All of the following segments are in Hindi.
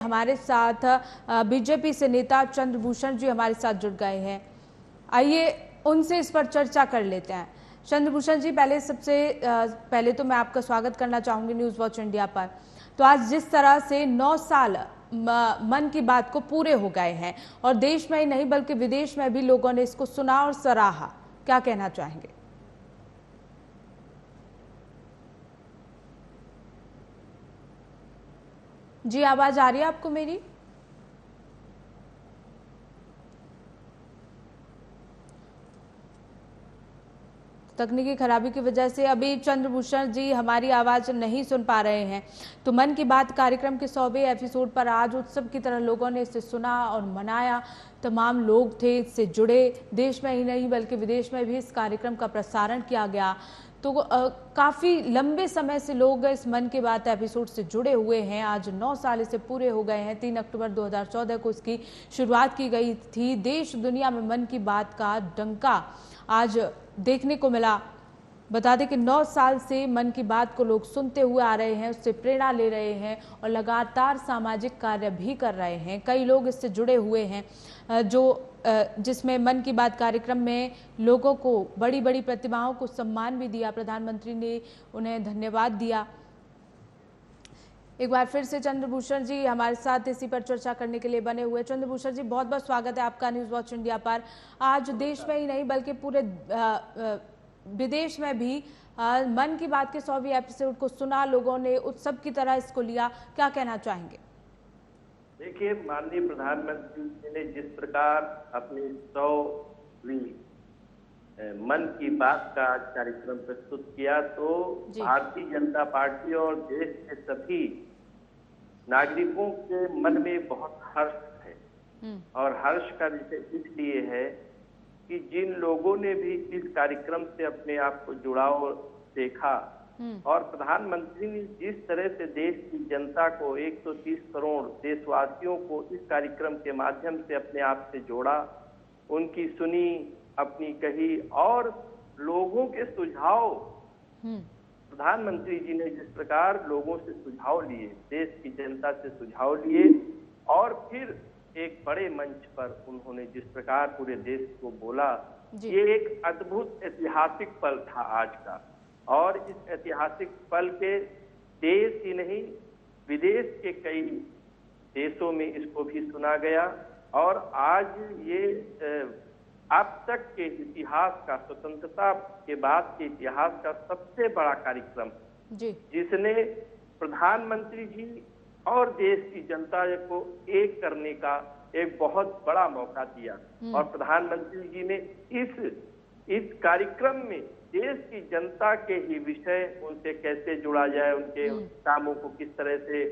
हमारे साथ बीजेपी से नेता चंद्रभूषण जी हमारे साथ जुड़ गए हैं। आइए उनसे इस पर चर्चा कर लेते हैं। चंद्रभूषण जी, पहले तो मैं आपका स्वागत करना चाहूंगी न्यूज वॉच इंडिया पर। तो आज जिस तरह से 9 साल मन की बात को पूरे हो गए हैं और देश में ही नहीं बल्कि विदेश में भी लोगों ने इसको सुना और सराहा, क्या कहना चाहेंगे? जी, आवाज आ रही है आपको मेरी? तकनीकी खराबी की वजह से अभी चंद्रभूषण जी हमारी आवाज नहीं सुन पा रहे हैं। तो मन की बात कार्यक्रम के 100वें एपिसोड पर आज उत्सव की तरह लोगों ने इसे सुना और मनाया। तमाम लोग थे इससे जुड़े, देश में ही नहीं बल्कि विदेश में भी इस कार्यक्रम का प्रसारण किया गया। तो काफ़ी लंबे समय से लोग इस मन की बात एपिसोड से जुड़े हुए हैं। आज 9 साल इसे पूरे हो गए हैं। 3 अक्टूबर 2014 को इसकी शुरुआत की गई थी। देश दुनिया में मन की बात का डंका आज देखने को मिला। बता दें कि 9 साल से मन की बात को लोग सुनते हुए आ रहे हैं, उससे प्रेरणा ले रहे हैं और लगातार सामाजिक कार्य भी कर रहे हैं। कई लोग इससे जुड़े हुए हैं जिसमें मन की बात कार्यक्रम में लोगों को, बड़ी बड़ी प्रतिभाओं को सम्मान भी दिया। प्रधानमंत्री ने उन्हें धन्यवाद दिया। एक बार फिर से चंद्रभूषण जी हमारे साथ इसी पर चर्चा करने के लिए बने हुए। चंद्रभूषण जी, बहुत बहुत स्वागत है आपका न्यूज वॉच इंडिया पर। आज देश में ही नहीं बल्कि पूरे विदेश में भी मन की बात के 100वें एपिसोड को सुना, लोगों ने उत्सव की तरह इसको लिया, क्या कहना चाहेंगे? देखिए, माननीय प्रधानमंत्री जी ने जिस प्रकार अपनी 100वीं मन की बात का कार्यक्रम प्रस्तुत किया, तो भारतीय जनता पार्टी और देश के सभी नागरिकों के मन में बहुत हर्ष है। और हर्ष का विषय इसलिए है कि जिन लोगों ने भी इस कार्यक्रम से अपने आप को जुड़ाव देखा और प्रधानमंत्री ने जिस तरह से देश की जनता को, 130 करोड़ देशवासियों को इस कार्यक्रम के माध्यम से अपने आप से जोड़ा, उनकी सुनी, अपनी कही और लोगों के सुझाव, प्रधानमंत्री जी ने जिस प्रकार लोगों से सुझाव लिए, देश की जनता से सुझाव लिए और फिर एक बड़े मंच पर उन्होंने जिस प्रकार पूरे देश को बोला, ये एक अद्भुत ऐतिहासिक पल था आज का। और इस ऐतिहासिक पल के देश ही नहीं विदेश के कई देशों में इसको भी सुना गया। और आज ये अब तक के इतिहास का, स्वतंत्रता के बाद के इतिहास का सबसे बड़ा कार्यक्रम जिसने प्रधानमंत्री जी और देश की जनता को एक करने का एक बहुत बड़ा मौका दिया। और प्रधानमंत्री जी ने इस कार्यक्रम में देश की जनता के ही विषय, उनसे कैसे जुड़ा जाए, उनके कामों को किस तरह से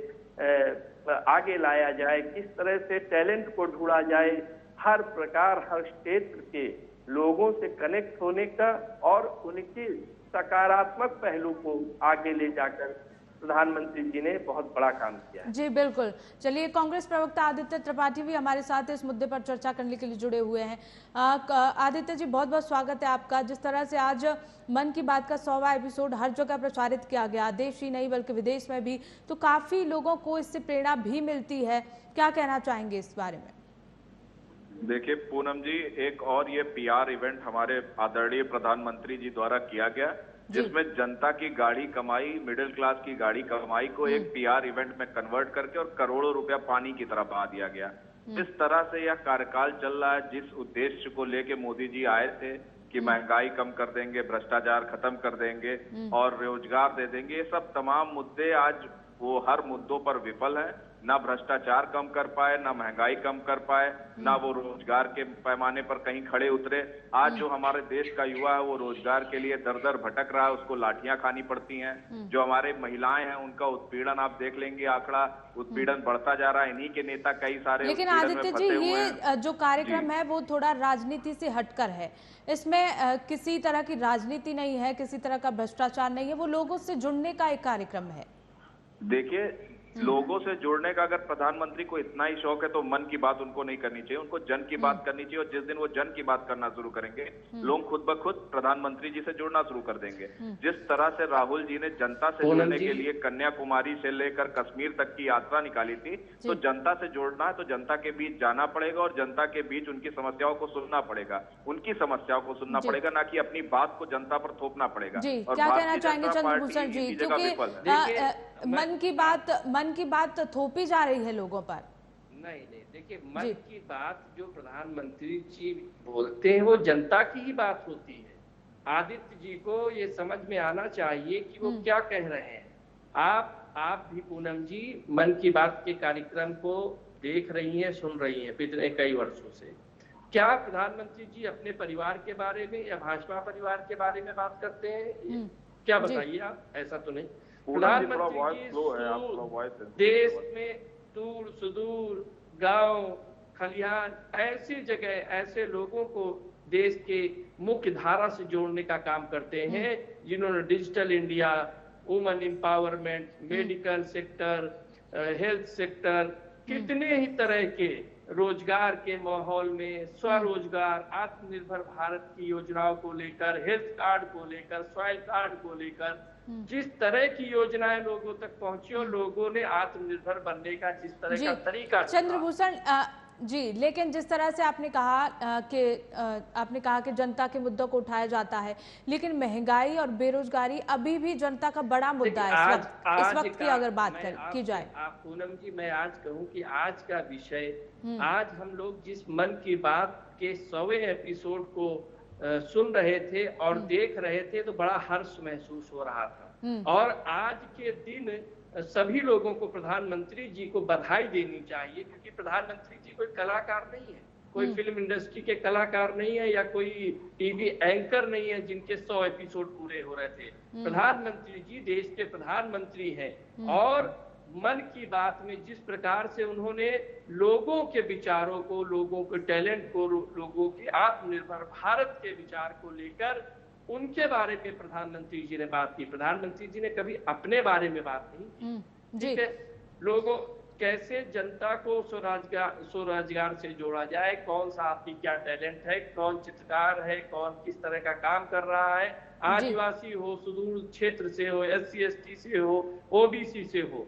आगे लाया जाए, किस तरह से टैलेंट को ढूंढा जाए, हर प्रकार हर क्षेत्र के लोगों से कनेक्ट होने का और उनके सकारात्मक पहलू को आगे ले जाकर प्रधानमंत्री जी ने बहुत बड़ा काम किया है। जी बिल्कुल। चलिए, कांग्रेस प्रवक्ता आदित्य त्रिपाठी भी हमारे साथ इस मुद्दे पर चर्चा करने के लिए जुड़े हुए हैं। आदित्य जी, बहुत बहुत स्वागत है आपका। जिस तरह से आज मन की बात का 100वां एपिसोड हर जगह प्रसारित किया गया, देश ही नहीं बल्कि विदेश में भी, तो काफी लोगों को इससे प्रेरणा भी मिलती है, क्या कहना चाहेंगे इस बारे में? देखिए पूनम जी, एक और ये PR इवेंट हमारे आदरणीय प्रधानमंत्री जी द्वारा किया गया, जिसमें जनता की गाड़ी कमाई, मिडिल क्लास की गाड़ी कमाई को एक PR इवेंट में कन्वर्ट करके और करोड़ों रुपया पानी की तरह बहा दिया गया। जिस तरह से यह कार्यकाल चल रहा है, जिस उद्देश्य को लेके मोदी जी आए थे कि महंगाई कम कर देंगे, भ्रष्टाचार खत्म कर देंगे और रोजगार दे देंगे, ये सब तमाम मुद्दे आज वो हर मुद्दों पर विफल है। ना भ्रष्टाचार कम कर पाए, ना महंगाई कम कर पाए, ना वो रोजगार के पैमाने पर कहीं खड़े उतरे। आज जो हमारे देश का युवा है वो रोजगार के लिए दर दर भटक रहा है, उसको लाठियां खानी पड़ती हैं। जो हमारे महिलाएं हैं उनका उत्पीड़न आप देख लेंगे, आंकड़ा उत्पीड़न बढ़ता जा रहा है। इन्हीं के नेता कई सारे। लेकिन आदित्य जी, ये जो कार्यक्रम है वो थोड़ा राजनीति से हटकर है, इसमें किसी तरह की राजनीति नहीं है, किसी तरह का भ्रष्टाचार नहीं है, वो लोगों से जुड़ने का एक कार्यक्रम है। देखिए, लोगों से जुड़ने का अगर प्रधानमंत्री को इतना ही शौक है तो मन की बात उनको नहीं करनी चाहिए, उनको जन की बात करनी चाहिए। और जिस दिन वो जन की बात करना शुरू करेंगे, लोग खुद ब खुद प्रधानमंत्री जी से जुड़ना शुरू कर देंगे। जिस तरह से राहुल जी ने जनता से जुड़ने के लिए कन्याकुमारी से लेकर कश्मीर तक की यात्रा निकाली थी, तो जनता से जुड़ना है तो जनता के बीच जाना पड़ेगा और जनता के बीच उनकी समस्याओं को सुनना पड़ेगा, उनकी समस्याओं को सुनना पड़ेगा, ना कि अपनी बात को जनता पर थोपना पड़ेगा। और क्या कहना चाहेंगे चंद्रभूषण जी, क्योंकि मन की बात थोपी जा रही है लोगों पर? नहीं, देखिए, मन की बात जो प्रधानमंत्री जी बोलते हैं वो जनता की ही बात होती है। आदित्य जी को ये समझ में आना चाहिए कि वो क्या कह रहे हैं। आप भी पूनम जी मन की बात के कार्यक्रम को देख रही हैं, सुन रही हैं पिछले कई वर्षों से। क्या प्रधानमंत्री जी अपने परिवार के बारे में या भाजपा परिवार के बारे में बात करते हैं? क्या बताइए आप? ऐसा तो नहीं। प्रधानमंत्री जी देश में दूर सुदूर गांव खलिहान ऐसी जगह ऐसे लोगों को देश के मुख्य धारा से जोड़ने का काम करते हैं, जिन्होंने digital India, women empowerment, medical sector, health sector, कितने ही तरह के रोजगार के माहौल में स्वरोजगार, आत्मनिर्भर भारत की योजनाओं को लेकर, हेल्थ कार्ड को लेकर, सॉइल कार्ड को लेकर जिस तरह की योजनाएं लोगों तक पहुंची और लोगों ने आत्मनिर्भर बनने का जिस तरह का तरीका। चंद्रभूषण जी, लेकिन जिस तरह से आपने कहा कि जनता के मुद्दों को उठाया जाता है, लेकिन महंगाई और बेरोजगारी अभी भी जनता का बड़ा मुद्दा है इस वक्त की अगर बात की जाए। आप पूनम जी, मैं आज कहूं कि आज का विषय, आज हम लोग जिस मन की बात के 100वें एपिसोड को सुन रहे थे और देख रहे थे तो बड़ा हर्ष महसूस हो रहा था। और आज के दिन सभी लोगों को प्रधानमंत्री जी को बधाई देनी चाहिए, क्योंकि प्रधानमंत्री जी कोई कलाकार नहीं है, कोई फिल्म इंडस्ट्री के कलाकार नहीं है या कोई टीवी एंकर नहीं है जिनके 100 एपिसोड पूरे हो रहे थे। प्रधानमंत्री जी देश के प्रधानमंत्री हैं और मन की बात में जिस प्रकार से उन्होंने लोगों के विचारों को, लोगों के टैलेंट को, लोगों के आत्मनिर्भर भारत के विचार को लेकर उनके बारे में प्रधानमंत्री जी ने बात की। प्रधानमंत्री जी ने कभी अपने बारे में बात नहीं की। ठीक है, लोगों कैसे जनता को स्वरोजगार से जोड़ा जाए, कौन सा आपकी क्या टैलेंट है, कौन चित्रकार है, कौन किस तरह का काम कर रहा है, आदिवासी हो, सुदूर क्षेत्र से हो, SC ST से हो, OBC से हो,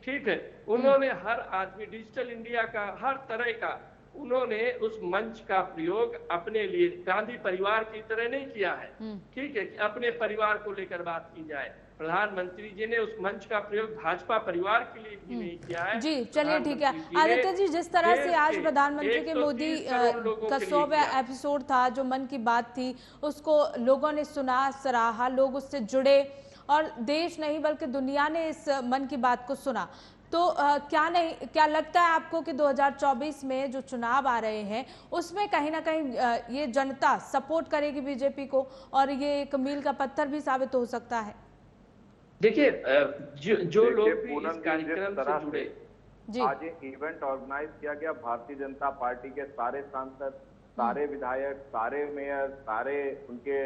ठीक है, उन्होंने हर आदमी, डिजिटल इंडिया का हर तरह का उन्होंने उस मंच का प्रयोग अपने लिए गांधी परिवार की तरह नहीं किया है। ठीक है, कि अपने परिवार को लेकर बात की जाए। प्रधानमंत्री जी ने उस मंच का प्रयोग भाजपा परिवार के लिए भी नहीं किया है। जी चलिए, ठीक है आदित्य जी, जिस तरह से आज प्रधानमंत्री के मोदी का 100वां एपिसोड था, जो मन की बात थी, उसको लोगों ने सुना, सराहा, लोग उससे जुड़े और देश नहीं बल्कि दुनिया ने इस मन की बात को सुना। तो क्या लगता है आपको कि 2024 में जो चुनाव आ रहे हैं उसमें कहीं ना कहीं ये जनता सपोर्ट करेगी बीजेपी को और ये एक मील का पत्थर भी साबित हो सकता है? देखिए, जो लोग भी इस कार्यक्रम से जुड़े, आज एक इवेंट ऑर्गेनाइज किया गया, भारतीय जनता पार्टी के सारे सांसद, सारे विधायक, सारे मेयर, सारे उनके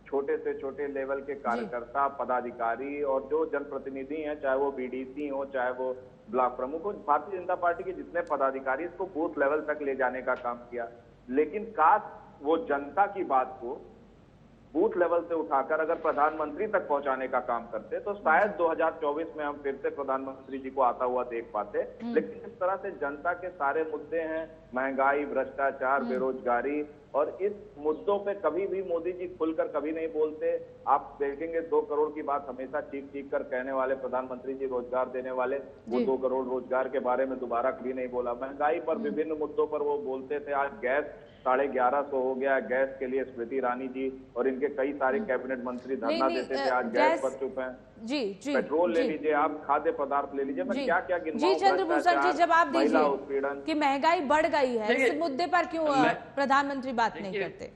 छोटे से छोटे लेवल के कार्यकर्ता, पदाधिकारी और जो जनप्रतिनिधि हैं, चाहे वो BDC हो, चाहे वो ब्लॉक प्रमुख हो, भारतीय जनता पार्टी के जितने पदाधिकारी इसको बूथ लेवल तक ले जाने का काम किया। लेकिन काश वो जनता की बात को बूथ लेवल से उठाकर अगर प्रधानमंत्री तक पहुंचाने का काम करते तो शायद 2024 में हम फिर से प्रधानमंत्री जी को आता हुआ देख पाते। लेकिन इस तरह से जनता के सारे मुद्दे हैं, महंगाई, भ्रष्टाचार, बेरोजगारी, और इस मुद्दों पे कभी भी मोदी जी खुलकर कभी नहीं बोलते। आप देखेंगे 2 करोड़ की बात हमेशा चीख चीख कर कहने वाले प्रधानमंत्री जी, रोजगार देने वाले, वो 2 करोड़ रोजगार के बारे में दोबारा कभी नहीं बोला। महंगाई पर विभिन्न मुद्दों पर वो बोलते थे। आज गैस 1150 हो गया, गैस के लिए स्मृति ईरानी जी और इनके कई सारे कैबिनेट मंत्री धरना देते थे, आज गैस पर चुप हैं। जी पेट्रोल ले लीजिए, आप खाद्य पदार्थ ले लीजिए, मैं क्या क्या गिनवाऊं। जी चंद्रभूषण जी, जब आप दीजिए कि महंगाई बढ़ गई है, इस मुद्दे पर क्यों प्रधानमंत्री बात नहीं करते?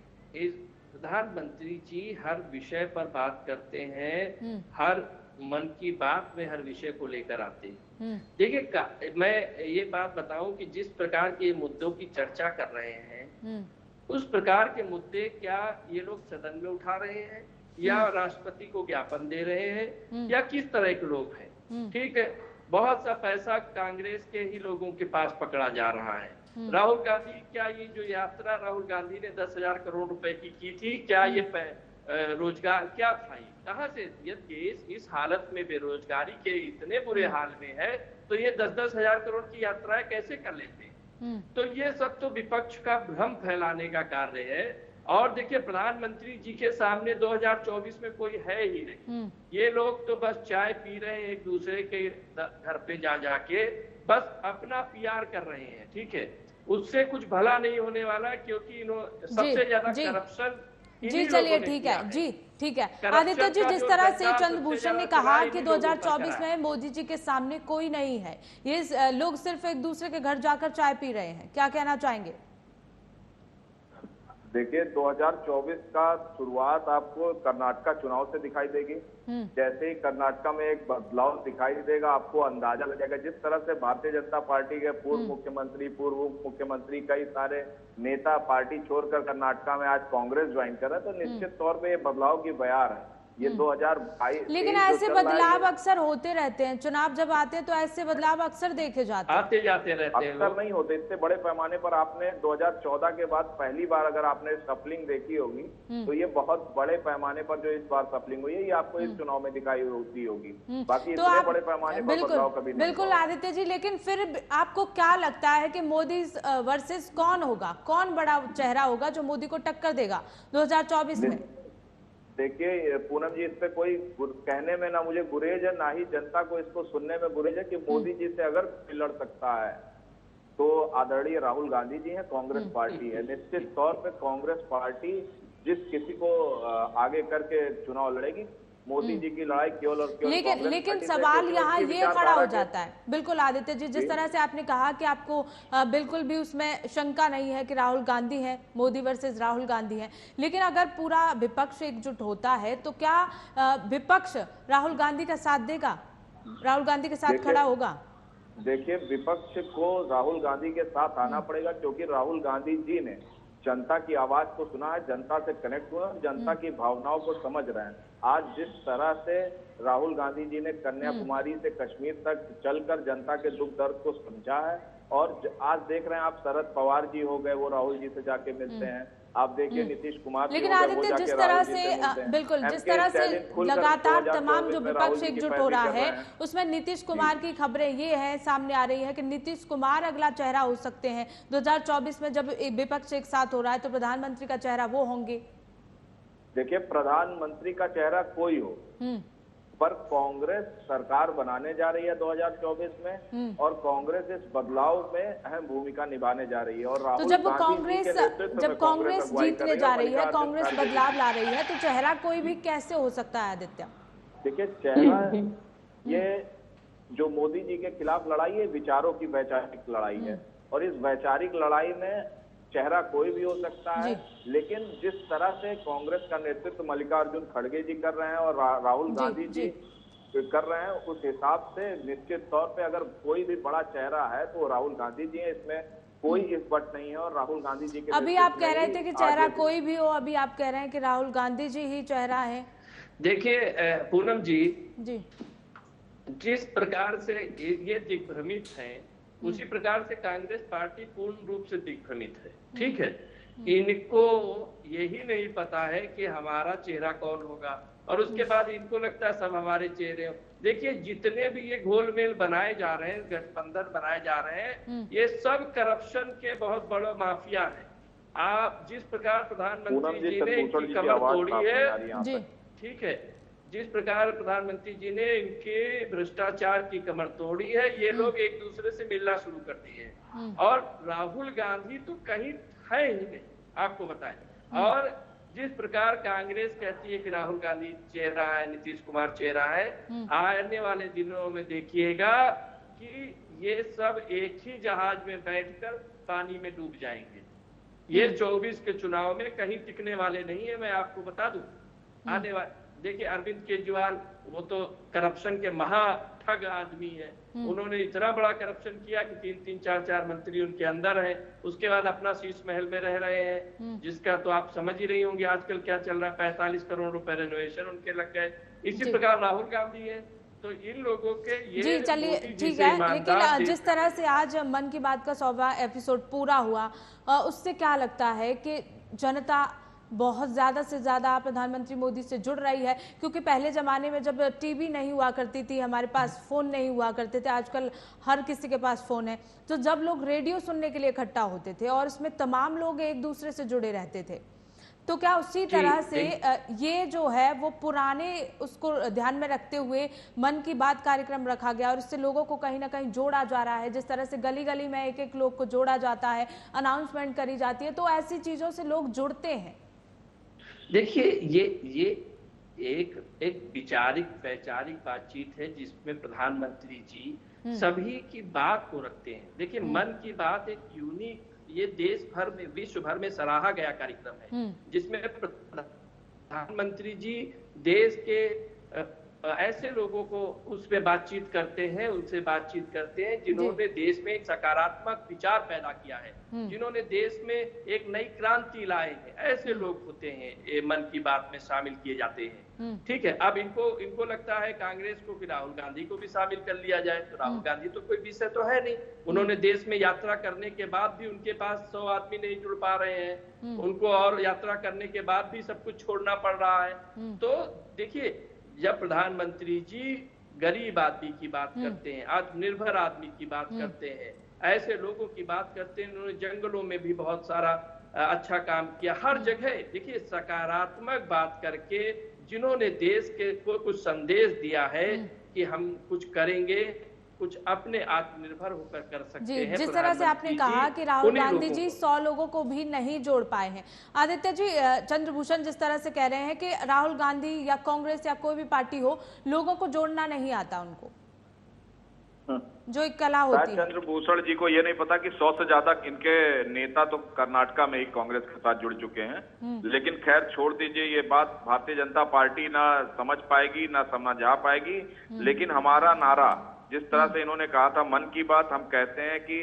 प्रधानमंत्री जी हर विषय पर बात करते हैं, हर मन की बात में हर विषय को लेकर आते हैं। देखिए, मैं ये बात बताऊं कि जिस प्रकार के मुद्दों की चर्चा कर रहे हैं, उस प्रकार के मुद्दे क्या ये लोग सदन में उठा रहे हैं या राष्ट्रपति को ज्ञापन दे रहे हैं या किस तरह के लोग हैं? ठीक है, बहुत सा पैसा कांग्रेस के ही लोगों के पास पकड़ा जा रहा है। राहुल गांधी, क्या ये जो यात्रा राहुल गांधी ने 10,000 करोड़ रुपए की थी, क्या ये रोजगार क्या था? कहां से? देश इस हालत में बेरोजगारी के इतने बुरे हाल में है, तो ये 10-10 हजार करोड़ की यात्राएं कैसे कर लेते हैं? तो ये सब तो विपक्ष का भ्रम फैलाने का कार्य है। और देखिए, प्रधानमंत्री जी के सामने 2024 में कोई है ही नहीं। ये लोग तो बस चाय पी रहे हैं एक दूसरे के घर पे जा जाके, बस अपना पीआर कर रहे हैं, ठीक है। उससे कुछ भला नहीं होने वाला, क्योंकि सबसे ज्यादा करप्शन। जी चलिए, ठीक है जी, ठीक है। आदित्य जी, जिस तरह से चंद्रभूषण ने कहा कि 2024 में मोदी जी के सामने कोई नहीं है, ये लोग सिर्फ एक दूसरे के घर जाकर चाय पी रहे हैं, क्या कहना चाहेंगे? देखिए, 2024 का शुरुआत आपको कर्नाटक चुनाव से दिखाई देगी। जैसे ही कर्नाटक में एक बदलाव दिखाई देगा, आपको अंदाजा लगेगा। जिस तरह से भारतीय जनता पार्टी के पूर्व मुख्यमंत्री, पूर्व उप मुख्यमंत्री, कई सारे नेता पार्टी छोड़कर कर्नाटक में आज कांग्रेस ज्वाइन कर रहे हैं, तो निश्चित तौर पे ये बदलाव की बयार है। ये 2022, लेकिन ऐसे बदलाव अक्सर होते रहते हैं, चुनाव जब आते हैं तो ऐसे बदलाव अक्सर देखे जाते हैं, आते जाते रहते हैं। अक्सर नहीं होते इतने बड़े पैमाने पर। आपने 2014 के बाद पहली बार अगर आपने सफलिंग देखी होगी, तो ये बहुत बड़े पैमाने पर जो इस बार सफलिंग हुई है, ये आपको इस चुनाव में दिखाई होती होगी। बाकी तो इतने बड़े पैमाने पर बदलाव कभी नहीं। बिल्कुल आदित्य जी, लेकिन फिर आपको क्या लगता है कि मोदी वर्सेस कौन होगा, कौन बड़ा चेहरा होगा जो मोदी को टक्कर देगा 2024 में? देखिए पूनम जी, इस पे कोई कहने में ना मुझे गुरेज है, ना ही जनता को इसको सुनने में गुरेज है कि मोदी जी से अगर लड़ सकता है तो आदरणीय राहुल गांधी जी हैं, कांग्रेस पार्टी है। निश्चित तौर पे कांग्रेस पार्टी जिस किसी को आगे करके चुनाव लड़ेगी, मोदी जी की लड़ाई केवल और केवल लेकिन सवाल यहाँ ये खड़ा हो जाता है। बिल्कुल आदित्य जी, जिस तरह से आपने कहा कि आपको बिल्कुल भी उसमें शंका नहीं है कि राहुल गांधी हैं, मोदी वर्सेस राहुल गांधी हैं, लेकिन अगर पूरा विपक्ष एकजुट होता है तो क्या विपक्ष राहुल गांधी का साथ देगा, राहुल गांधी के साथ खड़ा होगा? देखिए, विपक्ष को राहुल गांधी के साथ आना पड़ेगा, क्योंकि राहुल गांधी जी ने जनता की आवाज को सुना है, जनता से कनेक्ट हुआ, जनता की भावनाओं को समझ रहे हैं। आज जिस तरह से राहुल गांधी जी ने कन्याकुमारी से कश्मीर तक चलकर जनता के दुख दर्द को समझा है, और आज देख रहे हैं आप, शरद पवार जी हो गए, वो राहुल जी से जाके मिलते हैं। आप देखिए नीतीश कुमार, लेकिन आदित्य जिस तरह से बिल्कुल जिस तरह से लगातार तमाम जो विपक्ष एकजुट हो रहा है, उसमें नीतीश कुमार की खबरें ये है सामने आ रही है कि नीतीश कुमार अगला चेहरा हो सकते हैं 2024 में। जब विपक्ष एक साथ हो रहा है तो प्रधानमंत्री का चेहरा वो होंगे। देखिए, प्रधानमंत्री का चेहरा कोई हो, पर कांग्रेस सरकार बनाने जा रही है 2024 में, और कांग्रेस इस बदलाव में अहम भूमिका निभाने जा रही है। और राहुल तो जब कांग्रेस जीतने जा रही है, कांग्रेस बदलाव ला रही है, तो चेहरा कोई भी कैसे हो सकता है आदित्य? देखिए, चेहरा ये जो मोदी जी के खिलाफ लड़ाई है, विचारों की वैचारिक लड़ाई है, और इस वैचारिक लड़ाई में चेहरा कोई भी हो सकता है। लेकिन जिस तरह से कांग्रेस का नेतृत्व मल्लिकार्जुन खड़गे जी कर रहे हैं और राहुल गांधी जी कर रहे हैं, उस हिसाब से निश्चित तौर पे अगर कोई भी बड़ा चेहरा है तो राहुल गांधी जी है। इसमें कोई इस बट नहीं है, और राहुल गांधी जी के अभी आप कह रहे थे कि चेहरा कोई भी हो, अभी आप कह रहे हैं कि राहुल गांधी जी ही चेहरा है। देखिए पूनम जी, जिस प्रकार से ये दिग्भ्रमित है, उसी प्रकार से कांग्रेस पार्टी पूर्ण रूप से दिग्भ्रमित है, ठीक है। इनको यही नहीं पता है कि हमारा चेहरा कौन होगा, और उसके बाद इनको लगता है सब हमारे चेहरे। देखिए, जितने भी ये घोलमेल बनाए जा रहे हैं, गठबंधन बनाए जा रहे हैं, ये सब करप्शन के बहुत बड़े माफिया है। आप जिस प्रकार प्रधानमंत्री जी ने इनकी कमर तोड़ी है, ठीक है, जिस प्रकार प्रधानमंत्री जी ने इनके भ्रष्टाचार की कमर तोड़ी है, ये लोग एक दूसरे से मिलना शुरू कर दिए हैं। और राहुल गांधी तो कहीं है ही नहीं, आपको बताएं। और जिस प्रकार कांग्रेस कहती है कि राहुल गांधी चेहरा है, नीतीश कुमार चेहरा है, आने वाले दिनों में देखिएगा कि ये सब एक ही जहाज में बैठकर पानी में डूब जाएंगे। ये 24 के चुनाव में कहीं टिकने वाले नहीं है। मैं आपको बता दूं, आने वाले देखिए, अरविंद केजरीवाल वो तो करप्शन के महा ठग आदमी है। उन्होंने इतना बड़ा करप्शन किया कि 3-3, 4-4 मंत्री उनके अंदर है। उसके बाद अपना शीश महल में रह रहे हैं, जिसका तो आप समझ ही रही होंगे आजकल क्या चल रहा है। 45 करोड़ रुपए रेनोवेशन उनके लग गए। इसी प्रकार राहुल गांधी है, तो इन लोगों के ये जी चलिए ठीक है, लेकिन जिस तरह से आज मन की बात का 100वां एपिसोड पूरा हुआ, उससे क्या लगता है कि जनता बहुत ज्यादा से ज्यादा प्रधानमंत्री मोदी से जुड़ रही है? क्योंकि पहले जमाने में जब टीवी नहीं हुआ करती थी, हमारे पास फोन नहीं हुआ करते थे, आजकल हर किसी के पास फोन है, तो जब लोग रेडियो सुनने के लिए इकट्ठा होते थे और उसमें तमाम लोग एक दूसरे से जुड़े रहते थे, तो क्या उसी तरह से ये जो है वो पुराने उसको ध्यान में रखते हुए मन की बात कार्यक्रम रखा गया और इससे लोगों को कहीं ना कहीं जोड़ा जा रहा है? जिस तरह से गली गली में एक एक लोग को जोड़ा जाता है, अनाउंसमेंट करी जाती है, तो ऐसी चीजों से लोग जुड़ते हैं। देखिए ये एक वैचारिक बातचीत है जिसमें प्रधानमंत्री जी सभी की बात को रखते हैं। देखिए मन की बात एक यूनिक, ये देश भर में विश्व भर में सराहा गया कार्यक्रम है जिसमें प्रधानमंत्री जी देश के ऐसे लोगों को उसमें बातचीत करते हैं, उनसे बातचीत करते हैं जिन्होंने देश में एक सकारात्मक विचार पैदा किया है, जिन्होंने देश में एक नई क्रांति लाए हैं, ऐसे लोग होते हैं ये मन की बात में शामिल किए जाते हैं। ठीक है, अब इनको लगता है कांग्रेस को कि राहुल गांधी को भी शामिल कर लिया जाए, तो राहुल गांधी तो कोई विषय तो है नहीं, उन्होंने देश में यात्रा करने के बाद भी उनके पास 100 आदमी नहीं जुड़ पा रहे हैं, उनको और यात्रा करने के बाद भी सब कुछ छोड़ना पड़ रहा है। तो देखिए जब प्रधानमंत्री जी गरीब आदमी की बात करते हैं, आत्मनिर्भर आदमी की बात करते हैं, ऐसे लोगों की बात करते हैं, उन्होंने जंगलों में भी बहुत सारा अच्छा काम किया, हर जगह देखिए सकारात्मक बात करके जिन्होंने देश के को कुछ संदेश दिया है कि हम कुछ करेंगे, कुछ अपने आत्मनिर्भर होकर कर सकते हैं। जिस तरह से आपने कहा कि राहुल गांधी जी 100 लोगों को भी नहीं जोड़ पाए हैं, आदित्य जी चंद्रभूषण जिस तरह से कह रहे हैं कि राहुल गांधी या कांग्रेस या कोई भी पार्टी हो, लोगों को जोड़ना नहीं आता उनको, जो एक कला होती है। चंद्रभूषण जी को ये नहीं पता कि 100 से ज्यादा इनके नेता तो कर्नाटका में ही कांग्रेस के साथ जुड़ चुके हैं, लेकिन खैर छोड़ दीजिए ये बात, भारतीय जनता पार्टी ना समझ पाएगी ना समझा पाएगी, लेकिन हमारा नारा जिस तरह से इन्होंने कहा था मन की बात, हम कहते हैं कि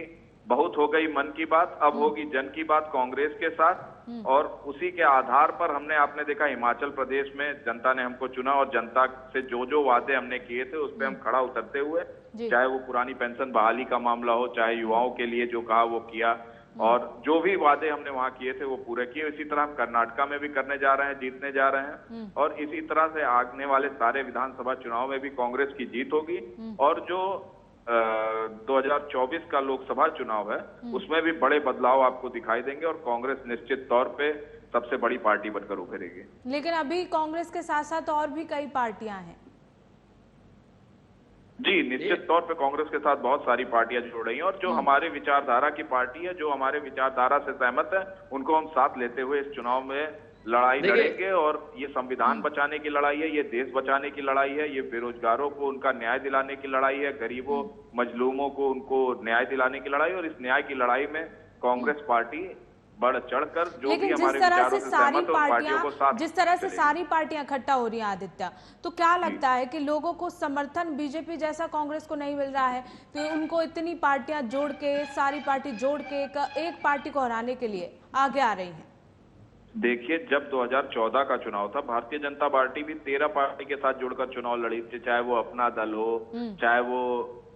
बहुत हो गई मन की बात, अब होगी जन की बात कांग्रेस के साथ, और उसी के आधार पर हमने, आपने देखा हिमाचल प्रदेश में जनता ने हमको चुना और जनता से जो जो वादे हमने किए थे उस पर हम खड़ा उतरते हुए, चाहे वो पुरानी पेंशन बहाली का मामला हो, चाहे युवाओं के लिए जो कहा वो किया, और जो भी वादे हमने वहां किए थे वो पूरे किए। इसी तरह हम कर्नाटका में भी करने जा रहे हैं, जीतने जा रहे हैं, और इसी तरह से आने वाले सारे विधानसभा चुनाव में भी कांग्रेस की जीत होगी, और जो 2024 का लोकसभा चुनाव है उसमें भी बड़े बदलाव आपको दिखाई देंगे और कांग्रेस निश्चित तौर पे सबसे बड़ी पार्टी बनकर उभरेगी। लेकिन अभी कांग्रेस के साथ साथ और भी कई पार्टियां हैं। जी, निश्चित तौर पे कांग्रेस के साथ बहुत सारी पार्टियां जुड़ रही हैं, और जो हमारे विचारधारा की पार्टी है, जो हमारे विचारधारा से सहमत है, उनको हम साथ लेते हुए इस चुनाव में लड़ाई लड़ेंगे। और ये संविधान बचाने की लड़ाई है, ये देश बचाने की लड़ाई है, ये बेरोजगारों को उनका न्याय दिलाने की लड़ाई है, गरीबों मजलूमों को उनको न्याय दिलाने की लड़ाई, और इस न्याय की लड़ाई में कांग्रेस पार्टी बढ़ चढ़कर जो भी हमारे विचारों से सहमत है पार्टियों को साथ, जिस तरह से सारी पार्टियां इकट्ठा हो रही हैं आदित्य, तो क्या लगता है कि लोगों को समर्थन बीजेपी जैसा कांग्रेस को नहीं मिल रहा है कि उनको इतनी पार्टियां जोड़ के, सारी पार्टी जोड़ के एक पार्टी को हराने के लिए आगे आ रही है? देखिए, जब 2014 का चुनाव था, भारतीय जनता पार्टी भी 13 पार्टी के साथ जुड़कर चुनाव लड़ी थी, चाहे वो अपना दल हो, चाहे वो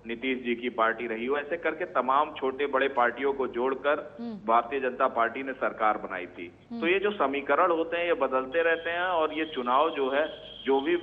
नीतीश जी की पार्टी रही हो, ऐसे करके तमाम छोटे बड़े पार्टियों को जोड़कर भारतीय जनता पार्टी ने सरकार बनाई थी। तो ये जो समीकरण होते हैं ये बदलते रहते हैं, और ये चुनाव जो है, जो भी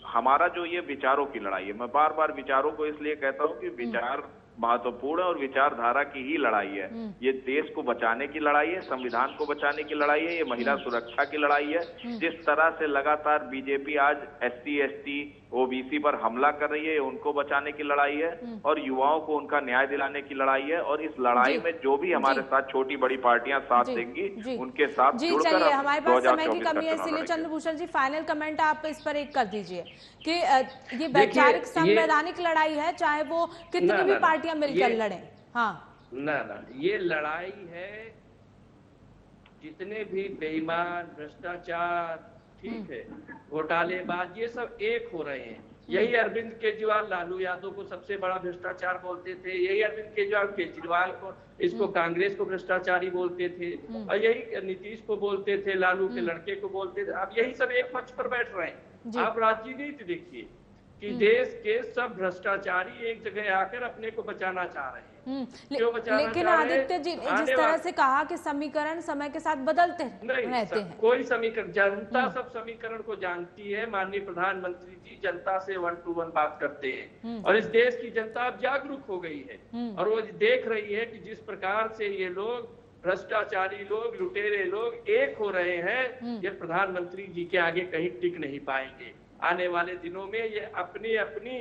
हमारा जो ये विचारों की लड़ाई है, मैं बार बार विचारों को इसलिए कहता हूँ कि विचार महत्वपूर्ण है और विचारधारा की ही लड़ाई है। ये देश को बचाने की लड़ाई है, संविधान को बचाने की लड़ाई है, ये महिला सुरक्षा की लड़ाई है। जिस तरह से लगातार बीजेपी आज SC ST OBC पर हमला कर रही है, उनको बचाने की लड़ाई है, और युवाओं को उनका न्याय दिलाने की लड़ाई है, और इस लड़ाई में जो भी हमारे साथ छोटी बड़ी पार्टियां साथ देंगी उनके साथ जुड़कर हम हमारे पास समय की कमी है, इसलिए चंद्रभूषण जी फाइनल कमेंट आप इस पर एक कर दीजिए कि ये वैचारिक संवैधानिक लड़ाई है, चाहे वो कितनी भी पार्टियां मिलकर लड़े। हाँ ना, ये लड़ाई है जितने भी बेईमान, भ्रष्टाचार, ठीक है, घोटालेबाज, ये सब एक हो रहे हैं। यही अरविंद केजरीवाल लालू यादव को सबसे बड़ा भ्रष्टाचार बोलते थे, यही अरविंद केजरीवाल को, इसको कांग्रेस को भ्रष्टाचारी बोलते थे, और यही नीतीश को बोलते थे, लालू के लड़के को बोलते थे। अब यही सब एक पक्ष पर बैठ रहे हैं। आप राजनीति देखिए, कि देश के सब भ्रष्टाचारी एक जगह आकर अपने को बचाना चाह रहे हैं। क्यों बचाना लेकिन चाह रहे हैं? आदित्य जी जिस तरह से कहा कि समीकरण समय के साथ बदलते रहते हैं, कोई समीकरण, जनता सब समीकरण को जानती है। माननीय प्रधानमंत्री जी जनता से 1 to 1 बात करते हैं और इस देश की जनता अब जागरूक हो गई है और वो देख रही है कि जिस प्रकार से ये लोग भ्रष्टाचारी लोग, लुटेरे लोग एक हो रहे हैं, ये प्रधानमंत्री जी के आगे कहीं टिक नहीं पाएंगे। आने वाले दिनों में ये अपनी अपनी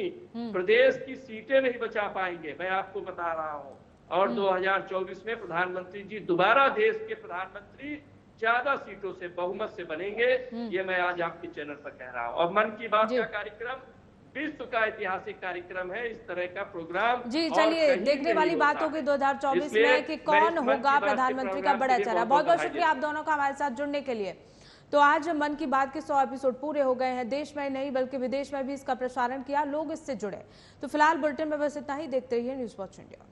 प्रदेश की सीटें नहीं बचा पाएंगे, मैं आपको बता रहा हूँ। और 2024 में प्रधानमंत्री जी दोबारा देश के प्रधानमंत्री ज्यादा सीटों से बहुमत से बनेंगे, ये मैं आज आपके चैनल पर कह रहा हूँ। और मन की बात का कार्यक्रम विश्व का ऐतिहासिक कार्यक्रम है, इस तरह का प्रोग्राम जी। चलिए देखने वाली बात होगी 2024 में कि कौन होगा प्रधानमंत्री का बड़ा चेहरा। बहुत बहुत शुक्रिया आप दोनों का हमारे साथ जुड़ने के लिए। तो आज मन की बात के 100 एपिसोड पूरे हो गए हैं। देश में नहीं बल्कि विदेश में भी इसका प्रसारण किया, लोग इससे जुड़े। तो फिलहाल बुलेटिन में बस इतना ही। देखते रहिए न्यूज़ वॉच इंडिया।